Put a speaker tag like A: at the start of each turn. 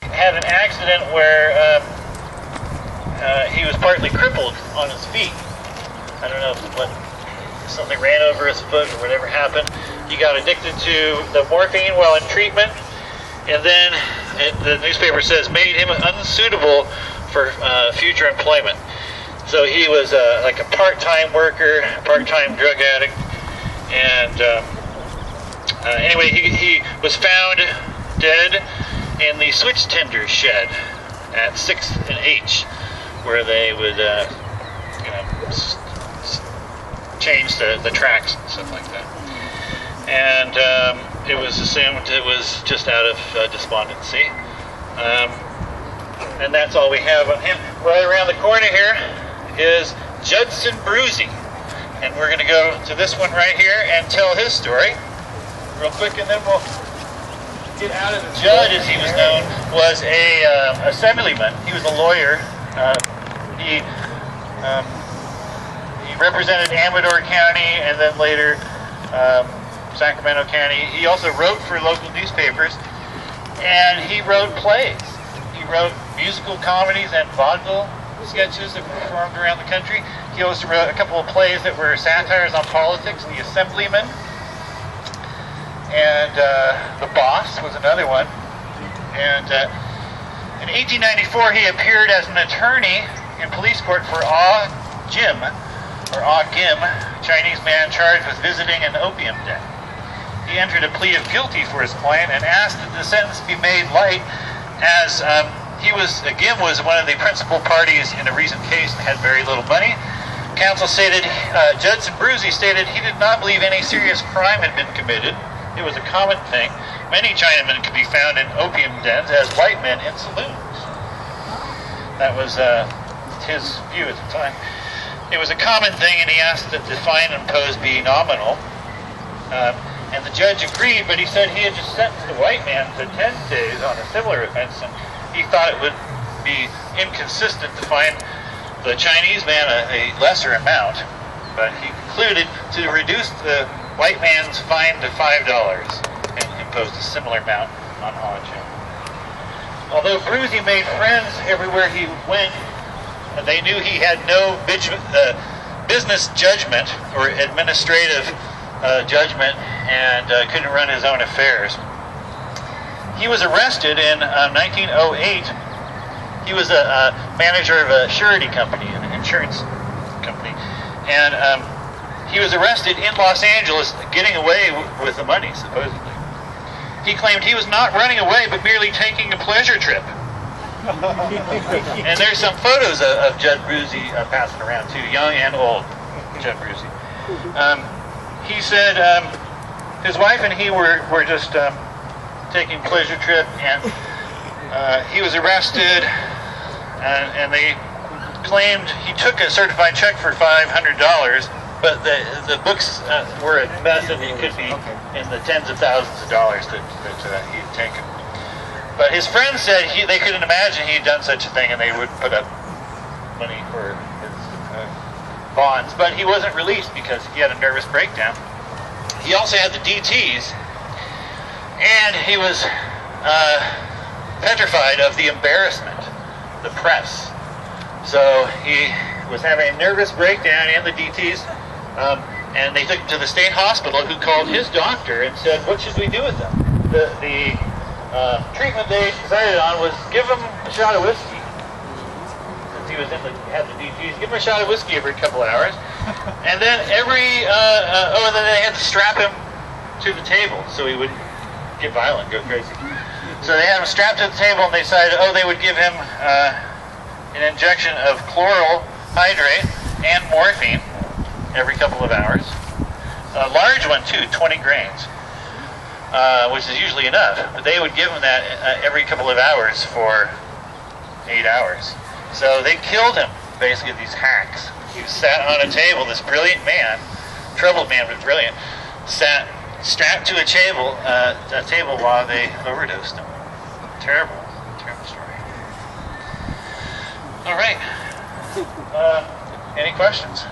A: had an accident where he was partly crippled on his feet. I don't know what, something ran over his foot or whatever happened. He got addicted to the morphine while in treatment, and then the newspaper says made him unsuitable for future employment. So he was like a part-time worker, part-time drug addict, and anyway, he was found dead in the switch tender shed at 6th and H, where they would change the tracks and stuff like that. And it was assumed it was just out of despondency. And that's all we have on him. Right around the corner here is Judson Bruzy. And we're going to go to this one right here and tell his story real quick, and then we'll get out of the Judd, as he was known, was a assemblyman. He was a lawyer. He represented Amador County and then later Sacramento County. He also wrote for local newspapers, and he wrote plays. He wrote musical comedies and vaudeville sketches that were performed around the country. He also wrote a couple of plays that were satires on politics. The Assemblyman and The Boss was another one. And in 1894, he appeared as an attorney in police court for Ah Gim, Chinese man charged with visiting an opium den. He entered a plea of guilty for his client and asked that the sentence be made light, as Gim was one of the principal parties in a recent case and had very little money. Counsel stated, Judson Bruzy stated he did not believe any serious crime had been committed. It was a common thing. Many Chinamen could be found in opium dens as white men in saloons. That was his view at the time. It was a common thing, and he asked that the fine imposed be nominal. And the judge agreed, but he said he had just sentenced the white man to 10 days on a similar offense, and he thought it would be inconsistent to fine the Chinese man a lesser amount. But he concluded to reduce the white man's fine to $5 and imposed a similar amount on Hong. Although Bruzy made friends everywhere he went, they knew he had no business judgment or administrative judgment and couldn't run his own affairs. He was arrested in 1908. He was a manager of a surety company, an insurance company, and he was arrested in Los Angeles getting away with the money, supposedly. He claimed he was not running away, but merely taking a pleasure trip. And there's some photos of Judd Bruzy passing around too, young and old Judd Bruzy. He said his wife and he were just taking a pleasure trip, and he was arrested, and they claimed he took a certified check for $500, but the books were a mess, and it could be in the tens of thousands of dollars that he had taken. But his friends said they couldn't imagine he had done such a thing, and they would put up money for his bonds. But he wasn't released because he had a nervous breakdown. He also had the DTs, and he was petrified of the embarrassment, the press. So he was having a nervous breakdown and the DTs, and they took him to the state hospital, who called his doctor and said, what should we do with him? The treatment they decided on was give him a shot of whiskey. Since he had the DTs, give him a shot of whiskey every couple hours. And then and then they had to strap him to the table so he would get violent, go crazy. So they had him strapped to the table, and they decided, they would give him an injection of chloral hydrate and morphine every couple of hours. A large one too, 20 grains, which is usually enough. But they would give him that every couple of hours for 8 hours. So they killed him, basically, these hacks. He sat on a table, this brilliant man, troubled man but brilliant, sat strapped to a table while they overdosed him. Terrible, terrible story. All right. Any questions?